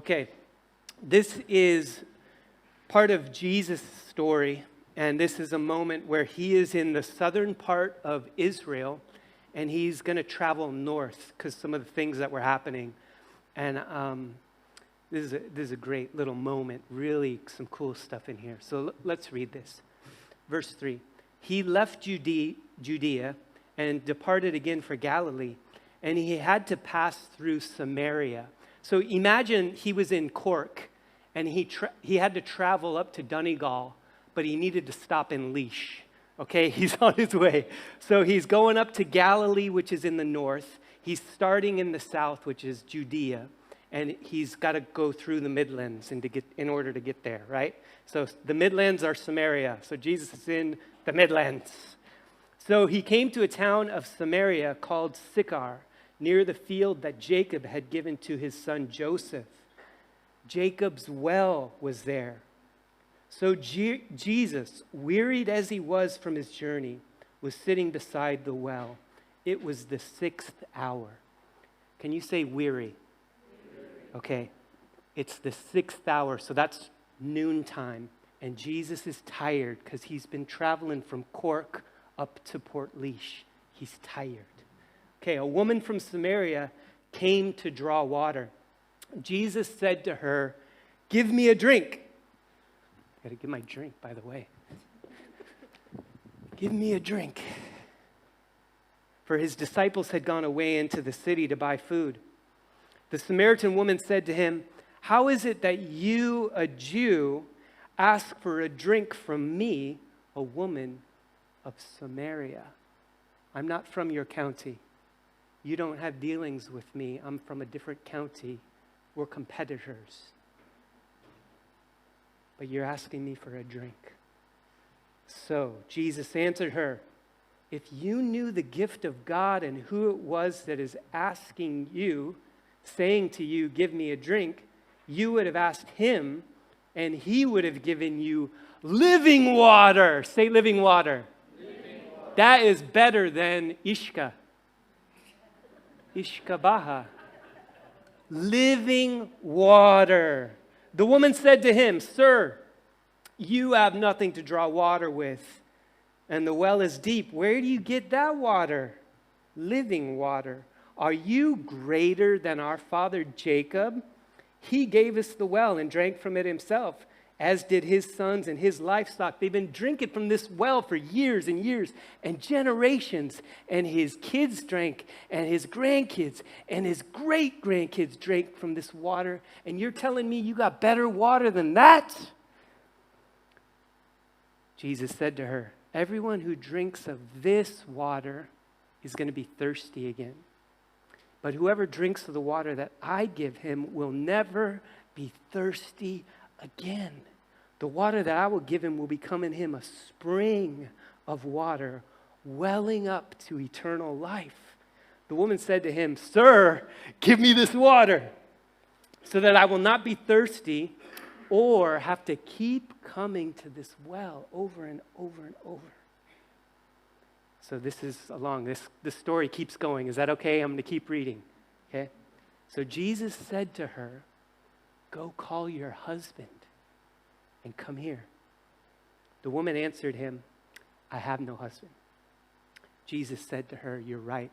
Okay, this is part of Jesus' story, and this is a moment where he is in the southern part of Israel, and he's going to travel north because some of the things that were happening. And this is a great little moment, really some cool stuff in here. So let's read this. Verse 3, he left Judea and departed again for Galilee, and he had to pass through Samaria. So imagine he was in Cork, and he had to travel up to Donegal, but he needed to stop in Laois. Okay, he's on his way. So he's going up to Galilee, which is in the north. He's starting in the south, which is Judea, and he's got to go through the Midlands in order to get there, right? So the Midlands are Samaria. So Jesus is in the Midlands. So he came to a town of Samaria called Sychar, near the field that Jacob had given to his son Joseph. Jacob's well was there. So Jesus, wearied as he was from his journey, was sitting beside the well. It was the 6th hour. Can you say weary? Okay. It's the 6th hour, so that's noontime. And Jesus is tired because he's been traveling from Cork up to Port Laois. He's tired. Okay, a woman from Samaria came to draw water. Jesus said to her, "Give me a drink." I gotta get my drink, by the way. Give me a drink. For his disciples had gone away into the city to buy food. The Samaritan woman said to him, "How is it that you, a Jew, ask for a drink from me, a woman of Samaria? I'm not from your county. You don't have dealings with me. I'm from a different county. We're competitors. But you're asking me for a drink." So Jesus answered her, "If you knew the gift of God and who it was that is asking you, saying to you, 'Give me a drink,' you would have asked him, and he would have given you living water." Say living water. Living water. That is better than Ishka. Ishkabaha. Living water. The woman said to him, "Sir, you have nothing to draw water with, and the well is deep. Where do you get that water? Living water. Are you greater than our father Jacob? He gave us the well and drank from it himself, as did his sons and his livestock." They've been drinking from this well for years and years and generations. And his kids drank, and his grandkids, and his great-grandkids drank from this water. And you're telling me you got better water than that? Jesus said to her, "Everyone who drinks of this water is going to be thirsty again. But whoever drinks of the water that I give him will never be thirsty again. The water that I will give him will become in him a spring of water welling up to eternal life." The woman said to him, "Sir, give me this water so that I will not be thirsty or have to keep coming to this well over and over and over." So this is this story keeps going. Is that okay? I'm going to keep reading. Okay? So Jesus said to her, "Go call your husband and come here." The woman answered him, "I have no husband." Jesus said to her, "You're right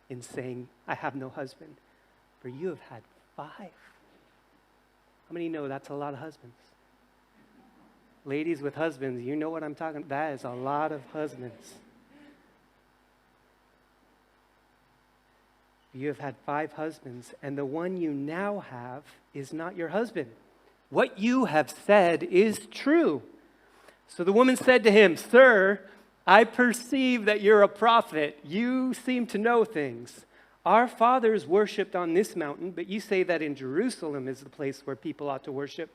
in saying, 'I have no husband,' for you have had 5. How many know that's a lot of husbands? Ladies with husbands, you know what I'm talking about. That is a lot of husbands. You have had 5 husbands, and the one you now have is not your husband. What you have said is true." So the woman said to him, "Sir, I perceive that you're a prophet. You seem to know things. Our fathers worshipped on this mountain, but you say that in Jerusalem is the place where people ought to worship."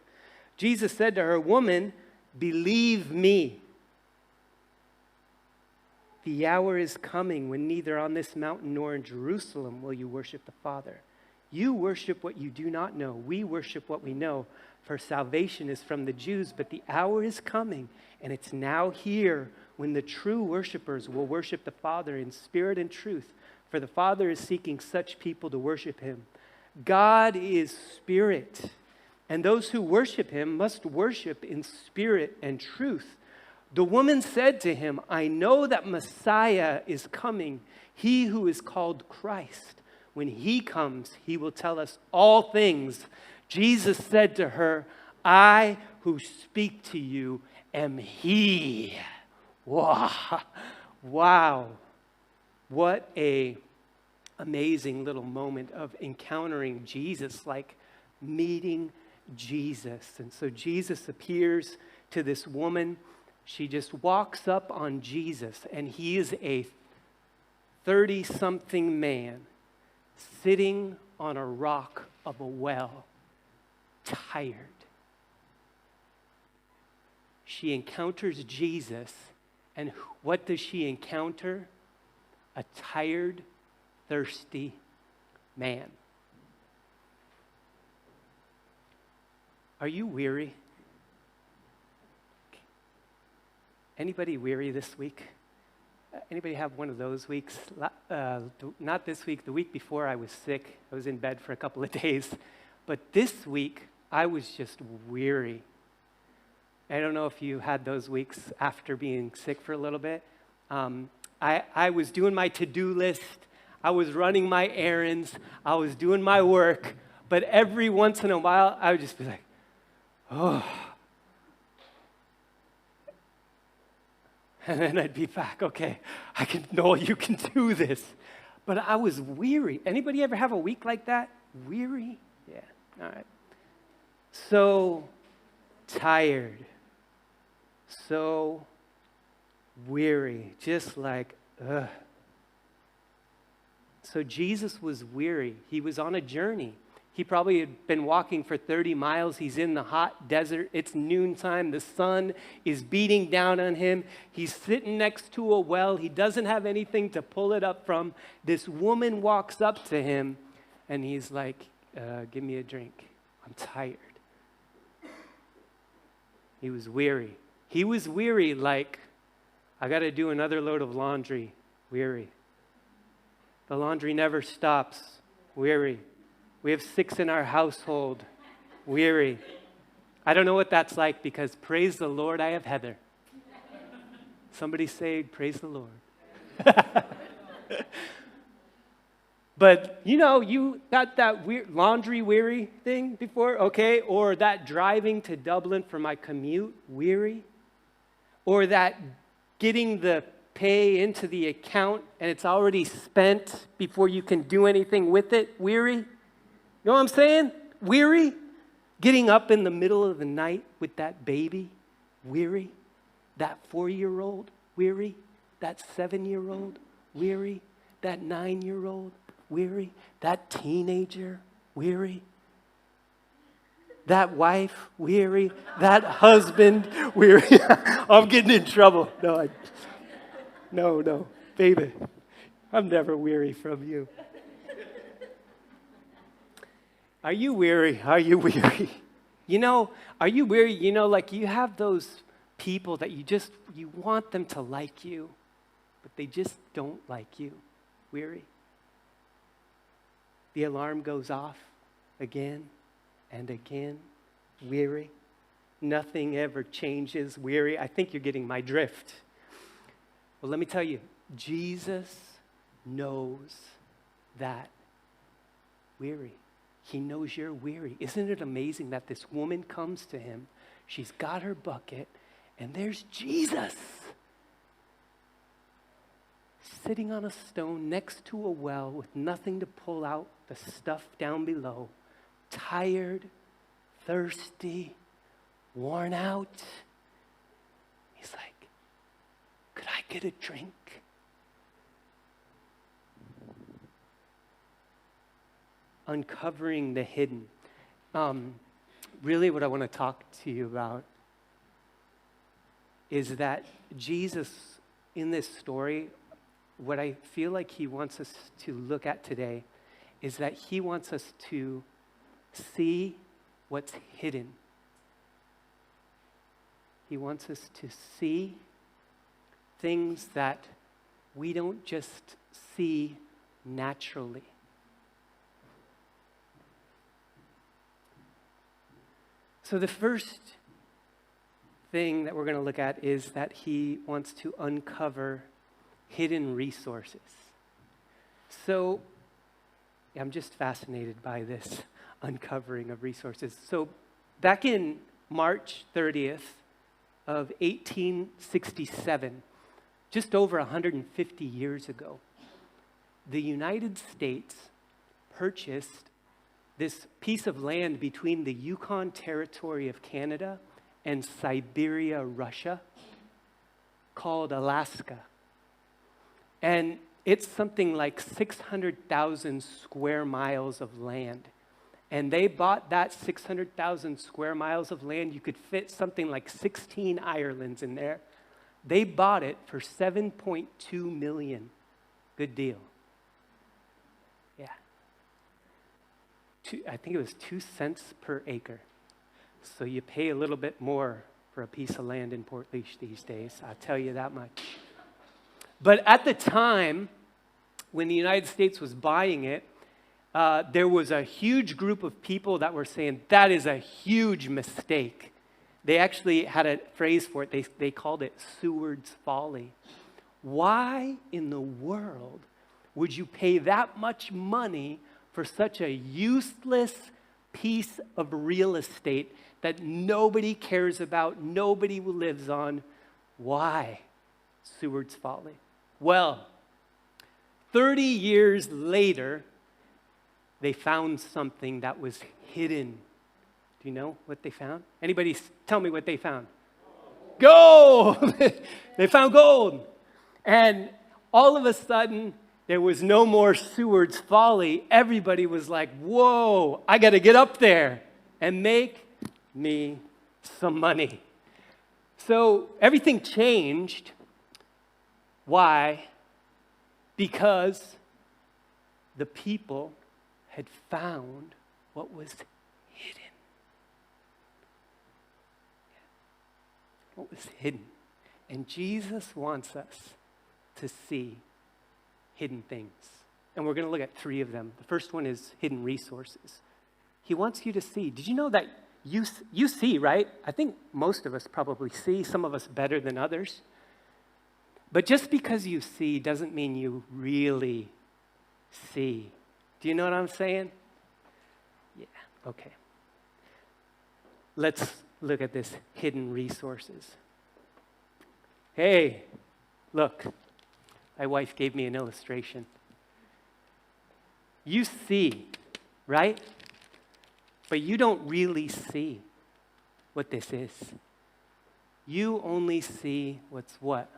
Jesus said to her, "Woman, believe me. The hour is coming when neither on this mountain nor in Jerusalem will you worship the Father. You worship what you do not know. We worship what we know, for salvation is from the Jews. But the hour is coming, and it's now here, when the true worshipers will worship the Father in spirit and truth. For the Father is seeking such people to worship him. God is spirit, and those who worship him must worship in spirit and truth." The woman said to him, "I know that Messiah is coming, he who is called Christ. When he comes, he will tell us all things." Jesus said to her, "I who speak to you am he." Wow. Wow. What a amazing little moment of encountering Jesus, like meeting Jesus. And so Jesus appears to this woman. She just walks up on Jesus, and he is a 30-something man sitting on a rock of a well, tired. She encounters Jesus, and what does she encounter? A tired, thirsty man. Are you weary? Anybody weary this week? Anybody have one of those weeks? Not this week. The week before I was sick. I was in bed for a couple of days. But this week, I was just weary. I don't know if you had those weeks after being sick for a little bit. I was doing my to-do list. I was running my errands. I was doing my work. But every once in a while, I would just be like, oh. And then I'd be back, okay, Noel, you can do this. But I was weary. Anybody ever have a week like that? Weary? Yeah, all right. So tired. So weary. Just like, ugh. So Jesus was weary. He was on a journey. He probably had been walking for 30 miles. He's in the hot desert. It's noontime. The sun is beating down on him. He's sitting next to a well. He doesn't have anything to pull it up from. This woman walks up to him, and he's like, give me a drink. I'm tired. He was weary. He was weary like, I got to do another load of laundry. Weary. The laundry never stops. Weary. We have 6 in our household. Weary. I don't know what that's like because praise the Lord, I have Heather. Somebody say, praise the Lord. But, you got that weird laundry weary thing before, okay? Or that driving to Dublin for my commute, weary. Or that getting the pay into the account and it's already spent before you can do anything with it, weary. You know what I'm saying? Weary. Getting up in the middle of the night with that baby, weary. That 4-year-old, weary. That 7-year-old, weary. That 9-year-old, weary. That teenager, weary. That wife, weary. That husband, weary. I'm getting in trouble. No, baby. I'm never weary from you. Are you weary? Are you weary? Are you weary? Like you have those people that you want them to like you, but they just don't like you. Weary. The alarm goes off again and again. Weary. Nothing ever changes. Weary. I think you're getting my drift. Well, let me tell you, Jesus knows that. Weary. He knows you're weary. Isn't it amazing that this woman comes to him, she's got her bucket, and there's Jesus sitting on a stone next to a well with nothing to pull out the stuff down below, tired, thirsty, worn out. He's like, could I get a drink? Uncovering the hidden. Really what I want to talk to you about is that Jesus, in this story, what I feel like he wants us to look at today is that he wants us to see what's hidden. He wants us to see things that we don't just see naturally. So the first thing that we're going to look at is that he wants to uncover hidden resources. So I'm just fascinated by this uncovering of resources. So back in March 30th of 1867, just over 150 years ago, the United States purchased this piece of land between the Yukon Territory of Canada and Siberia, Russia, called Alaska. And it's something like 600,000 square miles of land. And they bought that 600,000 square miles of land. You could fit something like 16 Irelands in there. They bought it for $7.2 million. Good deal. Yeah. I think it was 2 cents per acre. So you pay a little bit more for a piece of land in Portlaoise these days. I'll tell you that much. But at the time, when the United States was buying it, there was a huge group of people that were saying, that is a huge mistake. They actually had a phrase for it. They called it Seward's folly. Why in the world would you pay that much money for such a useless piece of real estate that nobody cares about, nobody lives on? Why? Seward's folly. Well, 30 years later, they found something that was hidden. Do you know what they found? Anybody tell me what they found? Gold! They found gold. And all of a sudden, there was no more Seward's folly. Everybody was like, whoa, I got to get up there and make me some money. So everything changed. Why? Because the people had found what was hidden. What was hidden. And Jesus wants us to see hidden things. And we're going to look at 3 of them. The first one is hidden resources. He wants you to see. Did you know that you see, right? I think most of us probably see, some of us better than others. But just because you see doesn't mean you really see. Do you know what I'm saying? Yeah, okay. Let's look at this hidden resources. Hey, look. My wife gave me an illustration. You see, right? But you don't really see what this is. You only see what's what?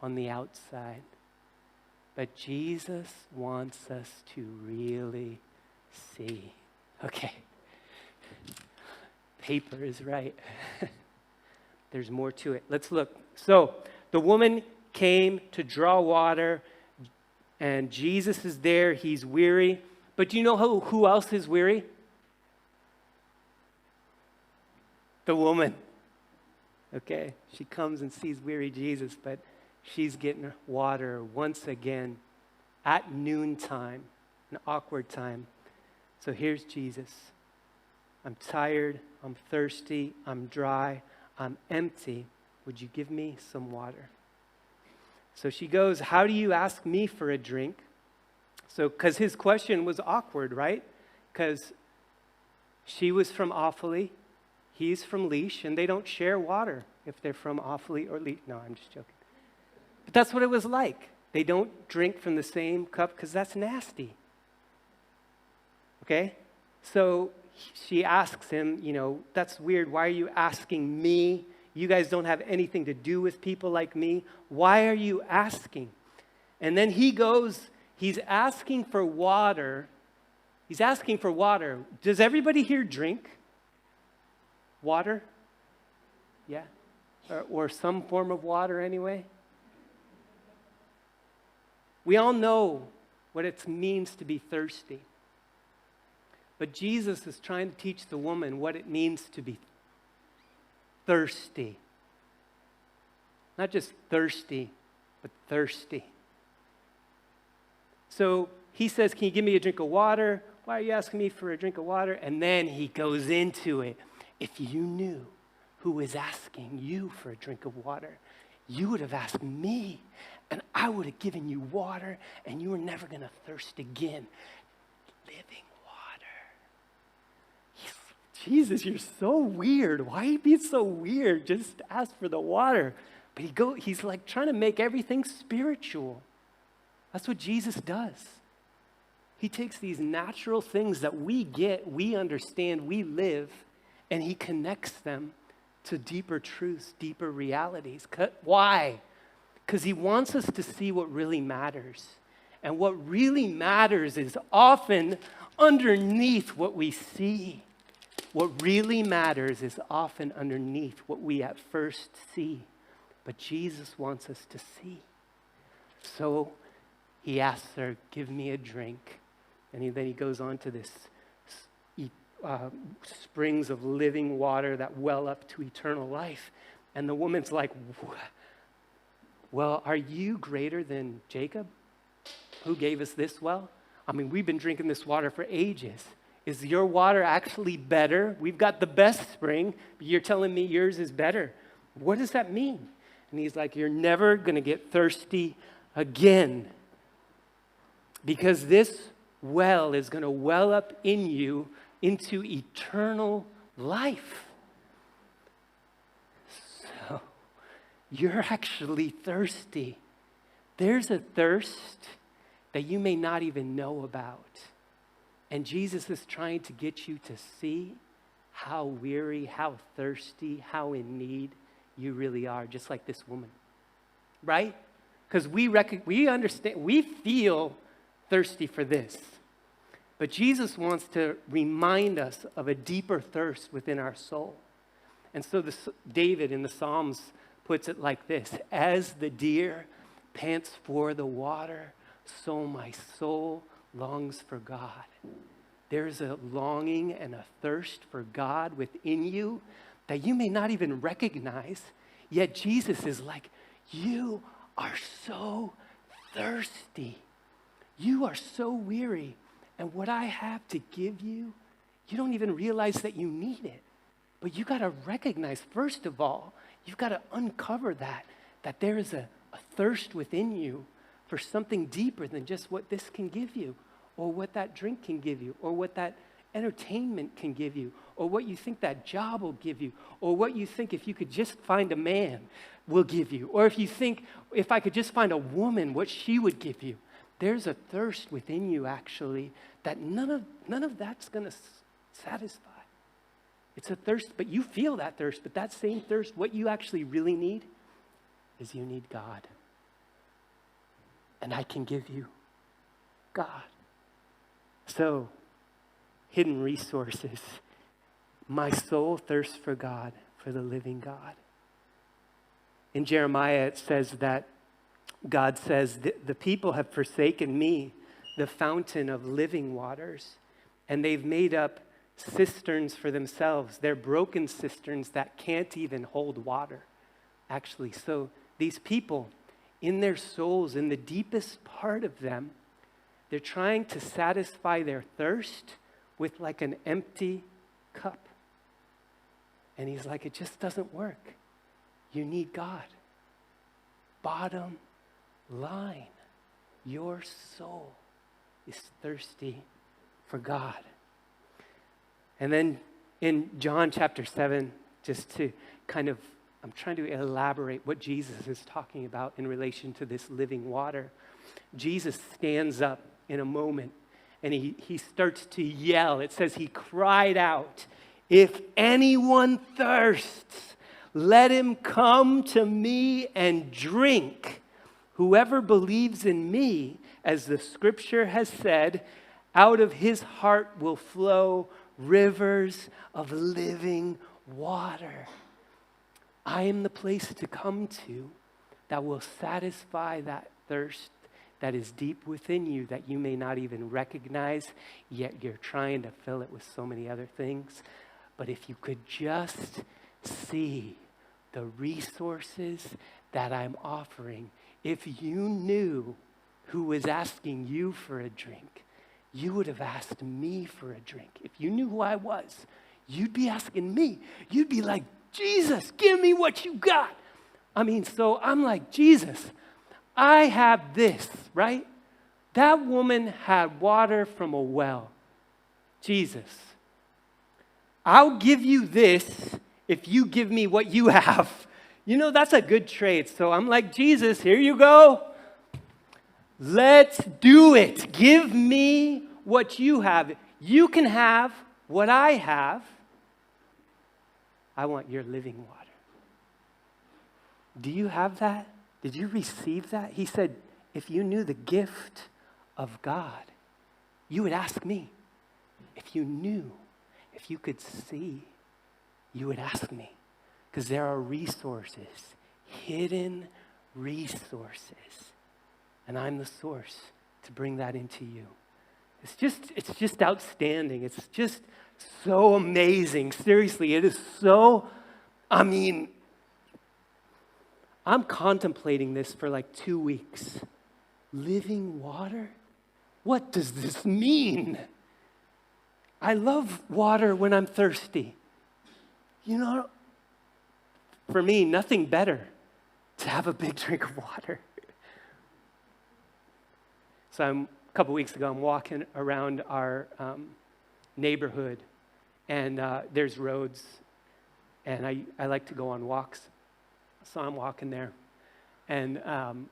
On the outside. But Jesus wants us to really see. Okay. Paper is right. There's more to it. Let's look. So, the woman came to draw water, and Jesus is there. He's weary. But do you know who else is weary? The woman. Okay. She comes and sees weary Jesus, but she's getting water once again at noontime, an awkward time. So here's Jesus. I'm tired, I'm thirsty, I'm dry, I'm empty. Would you give me some water? So she goes, how do you ask me for a drink? So, because his question was awkward, right? Because she was from Offaly, he's from Laois, and they don't share water if they're from Offaly or Laois. No, I'm just joking. But that's what it was like. They don't drink from the same cup because that's nasty. Okay? So she asks him, that's weird. Why are you asking me? You guys don't have anything to do with people like me. Why are you asking? And then he goes, he's asking for water. He's asking for water. Does everybody here drink water? Yeah? Or some form of water anyway? We all know what it means to be thirsty. But Jesus is trying to teach the woman what it means to be thirsty. Not just thirsty, but thirsty. So he says, can you give me a drink of water? Why are you asking me for a drink of water? And then he goes into it. if you knew who was asking you for a drink of water, you would have asked me, and I would have given you water, and you were never going to thirst again. Living water. Jesus, you're so weird. Why are you being so weird? Just ask for the water. But he's like trying to make everything spiritual. That's what Jesus does. He takes these natural things that we get, we understand, we live, and he connects them to deeper truths, deeper realities. Why? Because he wants us to see what really matters. And what really matters is often underneath what we see. What really matters is often underneath what we at first see. But Jesus wants us to see. So he asks her, give me a drink. And then he goes on to this springs of living water that well up to eternal life. And the woman's like, well, are you greater than Jacob, who gave us this well? I mean, we've been drinking this water for ages. Is your water actually better? We've got the best spring, but you're telling me yours is better. What does that mean? And he's like, you're never going to get thirsty again, because this well is going to well up in you into eternal life. So you're actually thirsty. There's a thirst that you may not even know about. And Jesus is trying to get you to see how weary, how thirsty, how in need you really are, just like this woman, right? Because we understand, we feel thirsty for this. But Jesus wants to remind us of a deeper thirst within our soul. And so David in the Psalms puts it like this: as the deer pants for the water, so my soul longs for God. There's a longing and a thirst for God within you that you may not even recognize. Yet Jesus is like, you are so thirsty. You are so weary. And what I have to give you, you don't even realize that you need it. But you got to recognize, first of all, you've got to uncover that there is a thirst within you for something deeper than just what this can give you, or what that drink can give you, or what that entertainment can give you, or what you think that job will give you, or what you think if you could just find a man will give you, or if you think if I could just find a woman, what she would give you. There's a thirst within you, actually, that none of that's going to satisfy. It's a thirst, but you feel that thirst, but that same thirst, what you actually really need is you need God. And I can give you God. So, hidden resources. My soul thirsts for God, for the living God. In Jeremiah, it says that God says, the people have forsaken me, the fountain of living waters, and they've made up cisterns for themselves. They're broken cisterns that can't even hold water, actually. So these people, in their souls, in the deepest part of them, they're trying to satisfy their thirst with like an empty cup. And he's like, it just doesn't work. You need God. Bottom line, your soul is thirsty for God. And then in John chapter 7, just to kind of, I'm trying to elaborate what Jesus is talking about in relation to this living water. Jesus stands up in a moment and he starts to yell. It says he cried out, "If anyone thirsts, let him come to me and drink. Whoever believes in me, as the scripture has said, out of his heart will flow rivers of living water." I am the place to come to that will satisfy that thirst that is deep within you that you may not even recognize, yet you're trying to fill it with so many other things. But if you could just see the resources that I'm offering, if you knew who was asking you for a drink, you would have asked me for a drink. If you knew who I was, You'd be asking me. You'd be like, Jesus, give me what you got. I mean, so I'm like, Jesus, I have this, right? That woman had water from a well. Jesus, I'll give you this if you give me what you have. You know, that's a good trade. So I'm like, Jesus, here you go. Let's do it. Give me what you have. You can have what I have. I want your living water. Do you have that? Did you receive that? He said, if you knew the gift of God, you would ask me. If you knew, if you could see, you would ask me. Because there are resources, hidden resources. And I'm the source to bring that into you. It's just outstanding. It's just so amazing. Seriously, it is so, I'm contemplating this for like 2 weeks. Living water? What does this mean? I love water when I'm thirsty. You know, for me, nothing better to have a big drink of water. So a couple weeks ago, I'm walking around our neighborhood, and there's roads, and I like to go on walks. So I'm walking there, and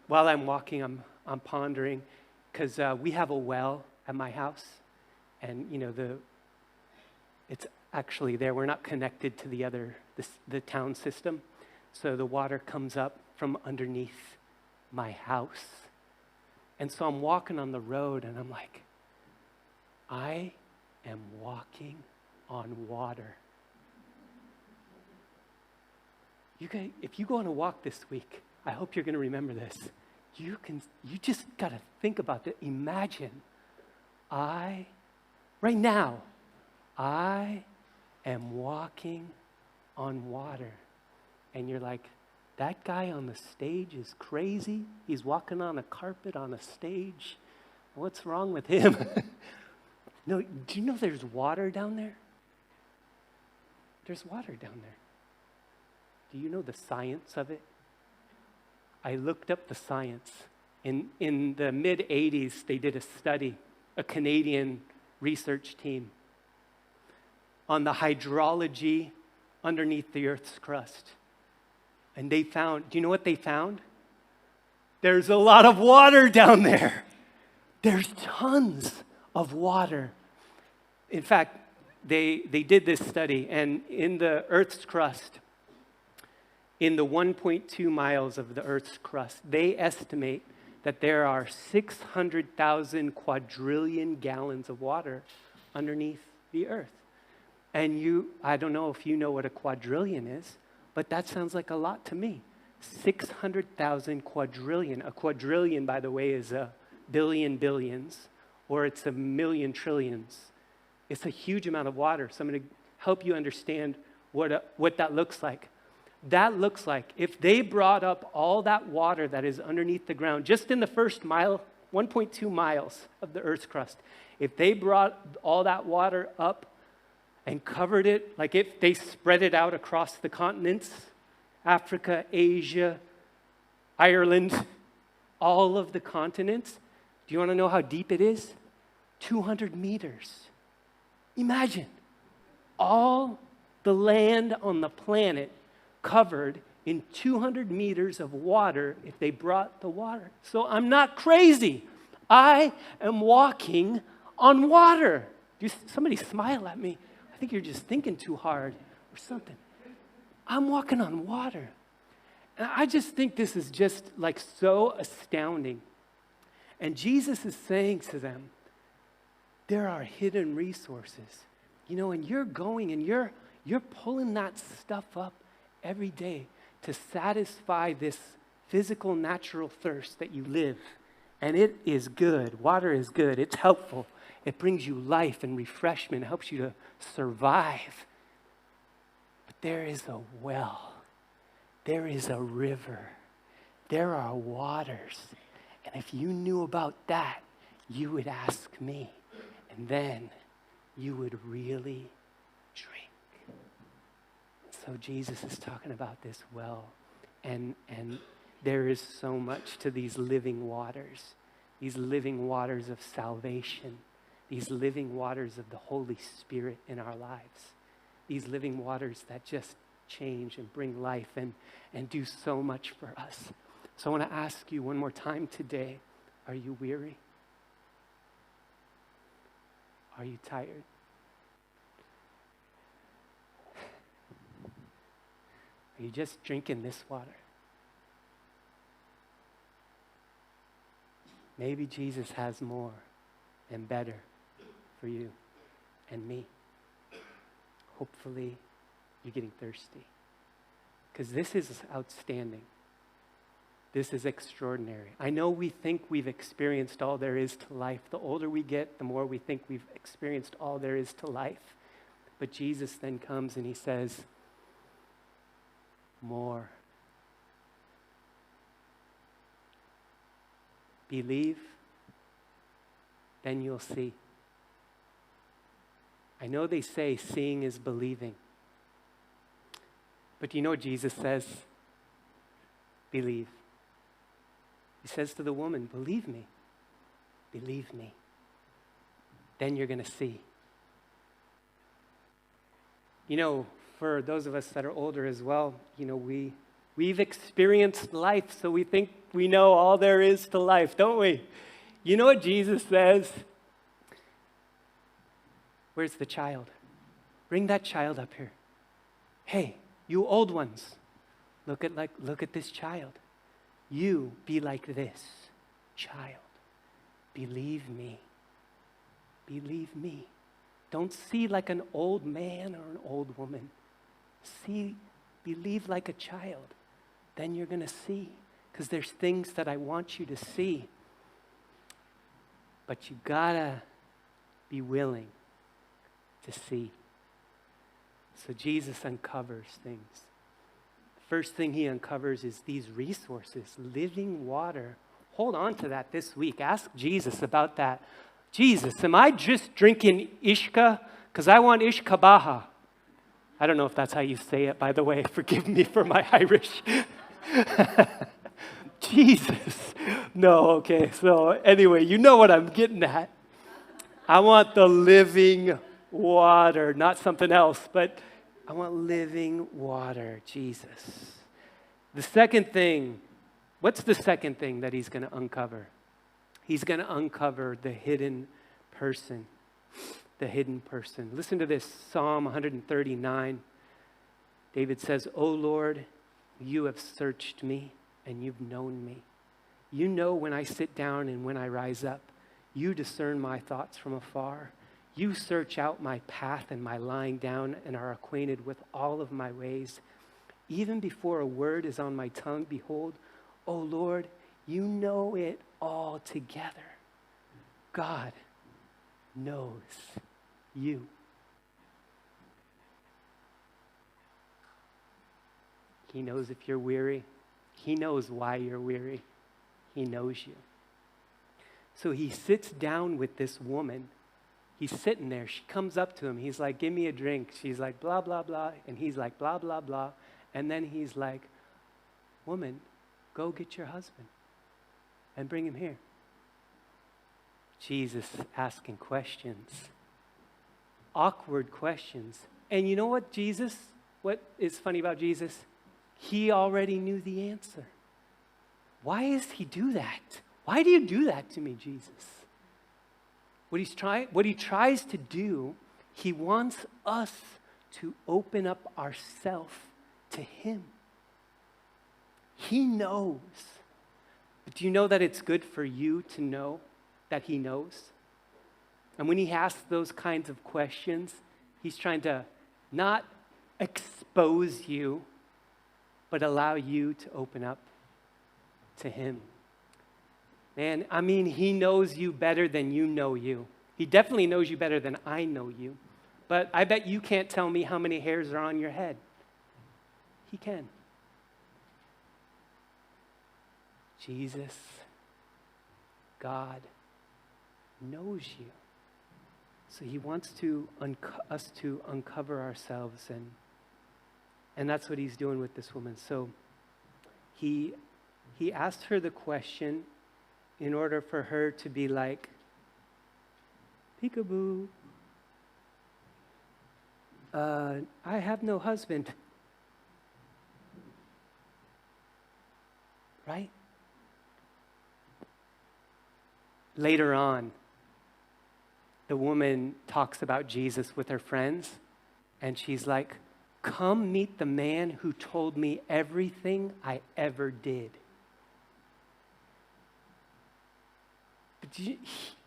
while I'm walking, I'm pondering, because we have a well at my house, and you know it's actually there. We're not connected to the town system, so the water comes up from underneath my house. And so I'm walking on the road, and I'm like, I am walking on water. You guys, if you go on a walk this week, I hope you're going to remember this. You just got to think about that. Imagine, right now, I am walking on water. And you're like, that guy on the stage is crazy. He's walking on a carpet on a stage. What's wrong with him? No, do you know there's water down there? There's water down there. Do you know the science of it? I looked up the science. In the mid-'80s, they did a study, a Canadian research team, on the hydrology underneath the Earth's crust. And they found, do you know what they found? There's a lot of water down there. There's tons of water. In fact, they did this study, and in the Earth's crust, in the 1.2 miles of the Earth's crust, they estimate that there are 600,000 quadrillion gallons of water underneath the Earth. And I don't know if you know what a quadrillion is, but that sounds like a lot to me. 600,000 quadrillion. A quadrillion, by the way, is a billion billions, or it's a million trillions. It's a huge amount of water. So I'm going to help you understand what that looks like. That looks like if they brought up all that water that is underneath the ground, just in the first mile, 1.2 miles of the Earth's crust, if they brought all that water up and covered it, like if they spread it out across the continents, Africa, Asia, Ireland, all of the continents. Do you want to know how deep it is? 200 meters. Imagine all the land on the planet covered in 200 meters of water if they brought the water. So I'm not crazy. I am walking on water. Somebody smile at me. I think you're just thinking too hard or something. I'm walking on water. And I just think this is just like so astounding. And Jesus is saying to them, there are hidden resources. You know, and you're going and you're pulling that stuff up every day to satisfy this physical, natural thirst that you live. And it is good. Water is good. It's helpful. It brings you life and refreshment. It helps you to survive. But there is a well. There is a river. There are waters. And if you knew about that, you would ask me. And then you would really drink. so Jesus is talking about this well. And there is so much to these living waters of salvation, these living waters of the Holy Spirit in our lives, these living waters that just change and bring life and do so much for us. So I want to ask you one more time today, are you weary? Are you tired? Are you just drinking this water? Maybe Jesus has more and better for you and me. Hopefully, you're getting thirsty. Because this is outstanding. This is extraordinary. I know we think we've experienced all there is to life. The older we get, the more we think we've experienced all there is to life. But Jesus then comes and he says, more. Believe, then you'll see. I know they say seeing is believing. But you know what Jesus says? Believe. He says to the woman, believe me. Believe me. Then you're going to see. You know, for those of us that are older as well, you know, we've experienced life, so we think we know all there is to life, don't we? You know what Jesus says? Where's the child? Bring that child up here. Hey, you old ones, look at this child. You be like this child. Believe me. Believe me. Don't see like an old man or an old woman. Believe like a child. Then you're going to see. Because there's things that I want you to see. But you gotta be willing to see. So Jesus uncovers things. The first thing he uncovers is these resources, living water. Hold on to that this week. Ask Jesus about that. Jesus, am I just drinking ishka? Because I want ishka baha. I don't know if that's how you say it, by the way. Forgive me for my Irish. Jesus. No, okay. So anyway, you know what I'm getting at. I want the living water, not something else, but I want living water, Jesus. The second thing, what's the second thing that he's going to uncover? He's going to uncover the hidden person. The hidden person. Listen to this, Psalm 139. David says, "O Lord, you have searched me and you've known me. You know when I sit down and when I rise up. You discern my thoughts from afar. You search out my path and my lying down and are acquainted with all of my ways. Even before a word is on my tongue, behold, O Lord, you know it all together." God knows you. He knows if you're weary. He knows why you're weary. He knows you. So he sits down with this woman. He's sitting there. She comes up to him. He's like, "Give me a drink." She's like, "Blah, blah, blah." And he's like, "Blah, blah, blah." And then he's like, "Woman, go get your husband and bring him here." Jesus asking questions. Awkward questions. And you know what what is funny about Jesus? He already knew the answer. Why does he do that? Why do you do that to me, Jesus? What he tries to do, he wants us to open up ourselves to him. He knows. But do you know that it's good for you to know that he knows? And when he asks those kinds of questions, he's trying to not expose you, but allow you to open up to him. Man, I mean, he knows you better than you know you. He definitely knows you better than I know you. But I bet you can't tell me how many hairs are on your head. He can. Jesus, God, knows you. So he wants to us to uncover ourselves And that's what he's doing with this woman. So he asked her the question in order for her to be like, peekaboo, I have no husband. Right? Later on, the woman talks about Jesus with her friends, and she's like, come meet the man who told me everything I ever did. But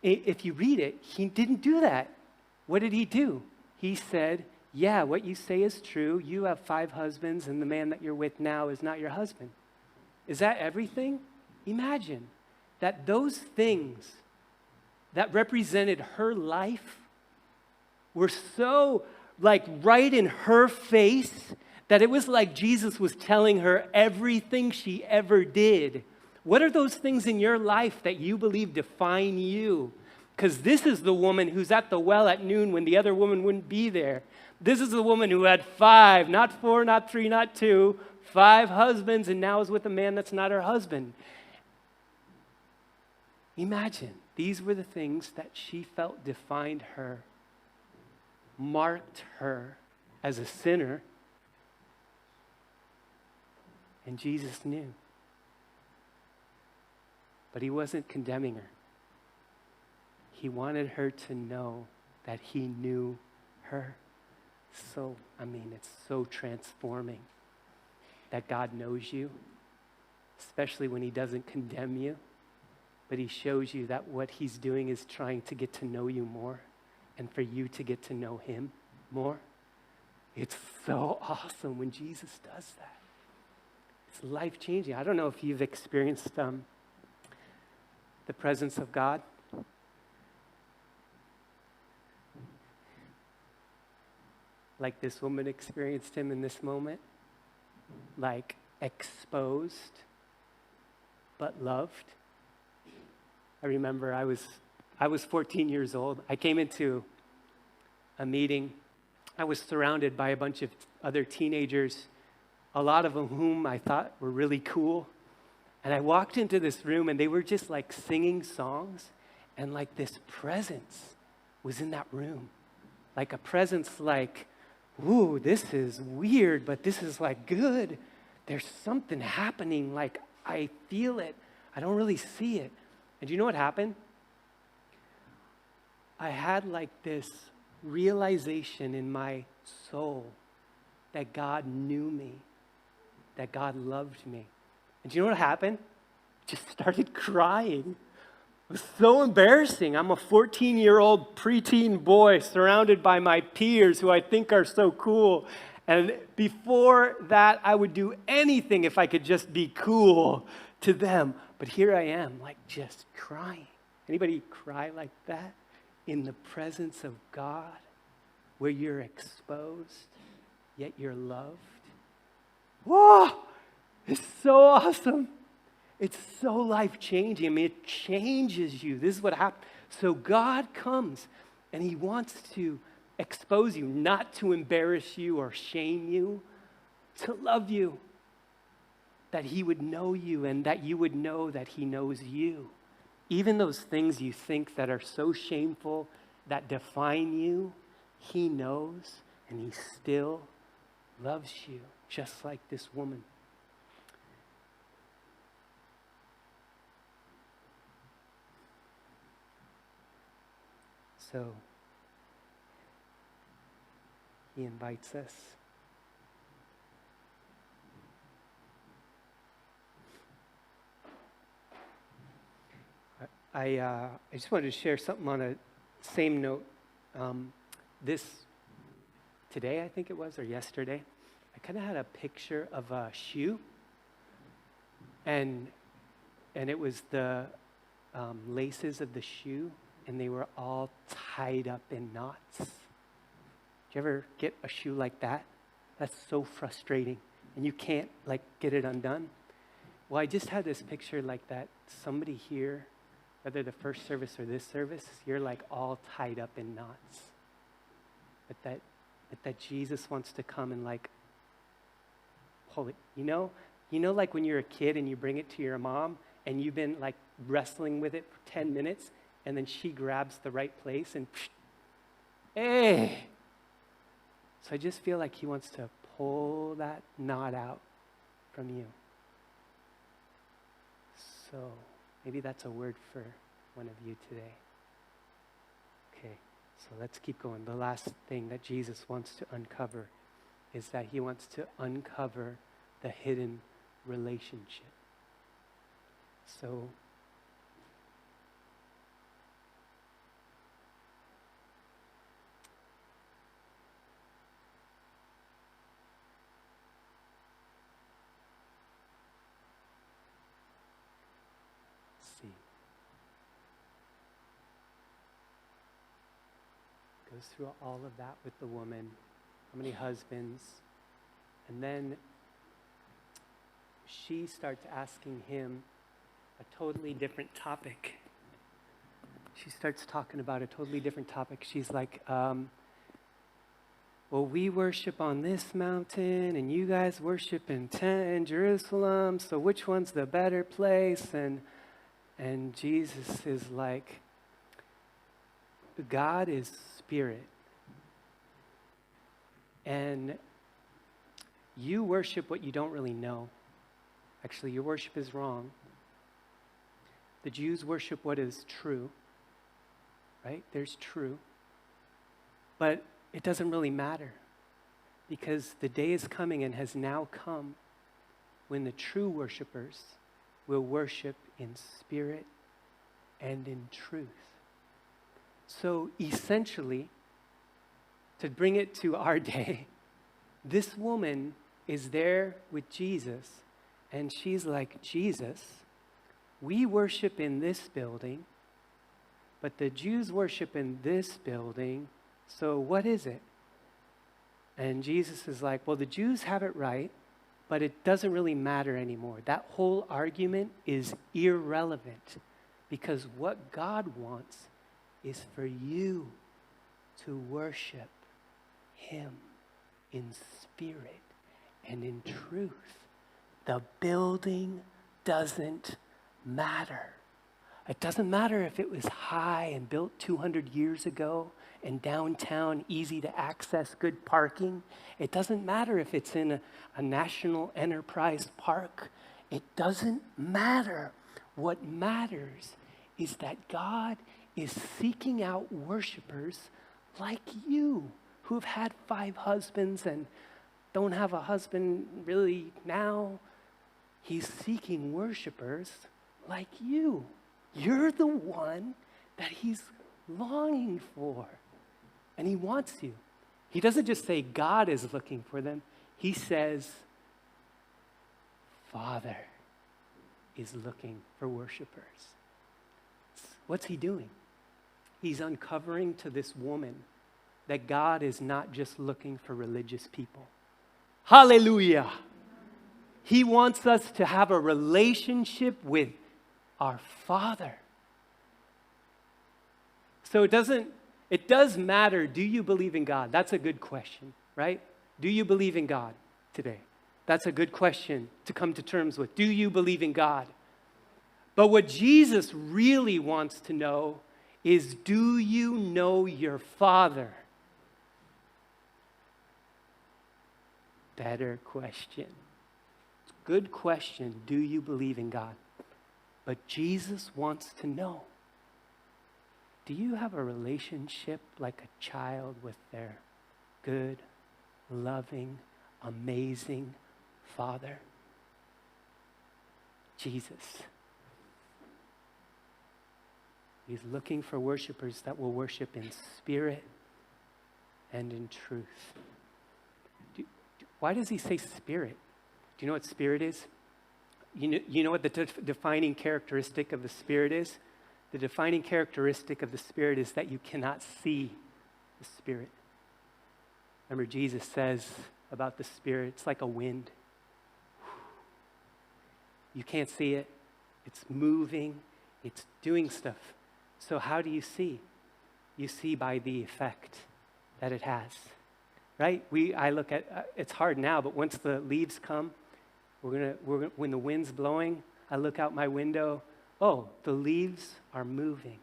if you read it, he didn't do that. What did he do? He said, yeah, what you say is true. You have 5 husbands, and the man that you're with now is not your husband. Is that everything? Imagine that those things that represented her life were so like right in her face that it was like Jesus was telling her everything she ever did. What are those things in your life that you believe define you? Because this is the woman who's at the well at noon when the other woman wouldn't be there. This is the woman who had 5, not 4, not 3, not 2, 5 husbands, and now is with a man that's not her husband. Imagine, these were the things that she felt defined her, marked her as a sinner, and Jesus knew. But he wasn't condemning her. He wanted her to know that he knew her. So, it's so transforming that God knows you, especially when he doesn't condemn you, but he shows you that what he's doing is trying to get to know you more and for you to get to know him more. It's so awesome when Jesus does that. It's life-changing. I don't know if you've experienced the presence of God. Like this woman experienced him in this moment. Like exposed, but loved. I remember I was 14 years old. I came into a meeting. I was surrounded by a bunch of other teenagers, a lot of them whom I thought were really cool. And I walked into this room and they were just like singing songs, and like this presence was in that room. Like a presence like, ooh, this is weird, but this is like good. There's something happening, like I feel it. I don't really see it. And do you know what happened? I had like this realization in my soul that God knew me, that God loved me. And do you know what happened? Just started crying. It was so embarrassing. I'm a 14-year-old preteen boy surrounded by my peers who I think are so cool. And before that, I would do anything if I could just be cool to them. But here I am, like just crying. Anybody cry like that in the presence of God, where you're exposed, yet you're loved? Whoa! It's so awesome. It's so life-changing. It changes you. This is what happens. So God comes, and he wants to expose you, not to embarrass you or shame you, to love you, that he would know you and that you would know that he knows you. Even those things you think that are so shameful, that define you, he knows, and he still loves you, just like this woman. So, he invites us. I just wanted to share something on a same note. Today, I think it was, or yesterday, I kind of had a picture of a shoe, and it was the laces of the shoe, and they were all tied up in knots. Did you ever get a shoe like that? That's so frustrating, and you can't like get it undone. Well, I just had this picture like that. Somebody here, whether the first service or this service, you're like all tied up in knots. But that Jesus wants to come and like holy, like when you're a kid and you bring it to your mom and you've been like wrestling with it for 10 minutes and then she grabs the right place and hey. So I just feel like he wants to pull that knot out from you. So maybe that's a word for one of you today. Okay, so let's keep going. The last thing that Jesus wants to uncover is that he wants to uncover the hidden relationship. So let's see. Goes through all of that with the woman. How many husbands? And then she starts asking him a totally different topic. She starts talking about a totally different topic. She's like, well, we worship on this mountain, and you guys worship in Jerusalem, so which one's the better place? And Jesus is like, God is spirit. And you worship what you don't really know. Actually, your worship is wrong. The Jews worship what is true, right? There's true. But it doesn't really matter because the day is coming and has now come when the true worshipers will worship in spirit and in truth. So essentially, to bring it to our day, this woman is there with Jesus, and she's like, Jesus, we worship in this building, but the Jews worship in this building, so what is it? And Jesus is like, well, the Jews have it right, but it doesn't really matter anymore. That whole argument is irrelevant because what God wants is for you to worship him in spirit and in truth. The building doesn't matter. It doesn't matter if it was high and built 200 years ago and downtown, easy to access, good parking. It doesn't matter if it's in a national enterprise park. It doesn't matter. What matters is that God is seeking out worshipers like you who have had 5 husbands and don't have a husband really now. He's seeking worshipers like you. You're the one that he's longing for. And he wants you. He doesn't just say God is looking for them. He says, Father is looking for worshipers. What's he doing? He's uncovering to this woman that God is not just looking for religious people. Hallelujah. He wants us to have a relationship with our Father. So it does matter, do you believe in God? That's a good question, right? Do you believe in God today? That's a good question to come to terms with. Do you believe in God? But what Jesus really wants to know is, do you know your Father? Better question. Good question. Do you believe in God? But Jesus wants to know, do you have a relationship like a child with their good, loving, amazing Father? Jesus. He's looking for worshipers that will worship in spirit and in truth. Why does he say spirit? Do you know what spirit is? You know what the defining characteristic of the Spirit is? The defining characteristic of the Spirit is that you cannot see the Spirit. Remember, Jesus says about the Spirit, it's like a wind. You can't see it. It's moving. It's doing stuff. So how do you see? You see by the effect that it has, right? I look at, it's hard now, but once the leaves come When the wind's blowing, I look out my window. Oh, the leaves are moving.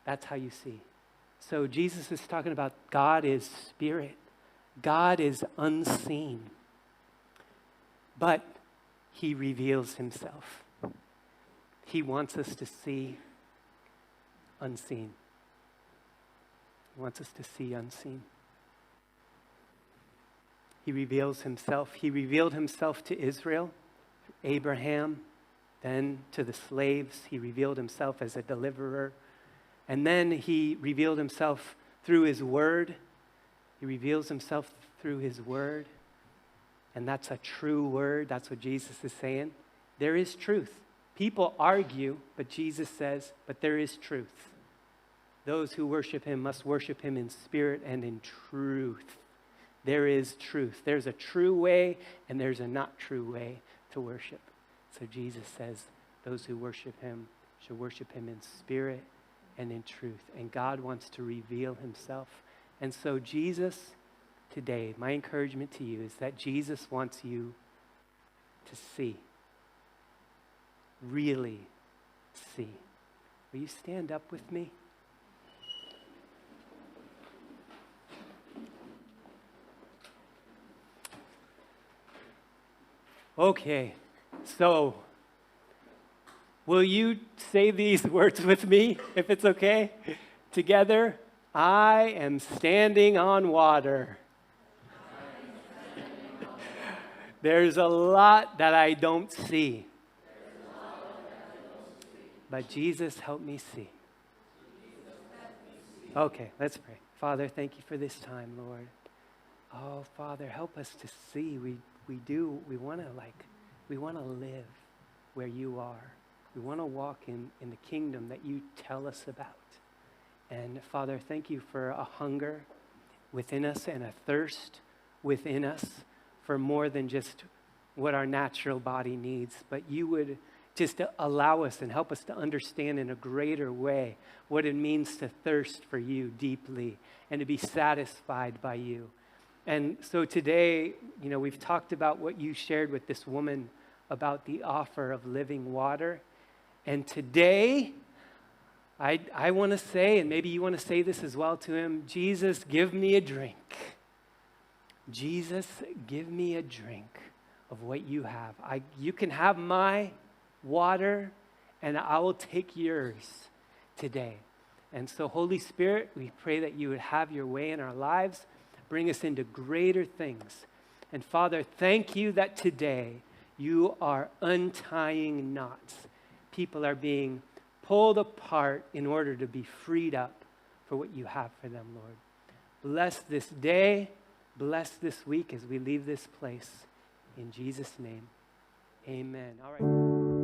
That's how you see. So Jesus is talking about God is spirit. God is unseen. But he reveals himself. He wants us to see unseen. He wants us to see unseen. He reveals himself. He revealed himself to Israel, Abraham, then to the slaves. He revealed himself as a deliverer. And then he revealed himself through his word. He reveals himself through his word. And that's a true word. That's what Jesus is saying. There is truth. People argue, but Jesus says, but there is truth. Those who worship him must worship him in spirit and in truth. There is truth. There's a true way and there's a not true way to worship. So Jesus says those who worship him should worship him in spirit and in truth. And God wants to reveal himself. And so Jesus, today, my encouragement to you is that Jesus wants you to see. Really see. Will you stand up with me? Okay, so will you say these words with me, if it's okay? Together, I am standing on water. There's a lot that I don't see. But Jesus, help me see. Okay, let's pray. Father, thank you for this time, Lord. Oh, Father, help us to see. We want to live where you are. We want to walk in the kingdom that you tell us about. And Father, thank you for a hunger within us and a thirst within us for more than just what our natural body needs, but you would just allow us and help us to understand in a greater way what it means to thirst for you deeply and to be satisfied by you. And so today, we've talked about what you shared with this woman about the offer of living water. And today, I want to say, and maybe you want to say this as well to him, Jesus, give me a drink. Jesus, give me a drink of what you have. You can have my water, and I will take yours today. And so, Holy Spirit, we pray that you would have your way in our lives, bring us into greater things. And Father, thank you that today you are untying knots. People are being pulled apart in order to be freed up for what you have for them, Lord. Bless this day, bless this week as we leave this place. In Jesus' name, amen. All right.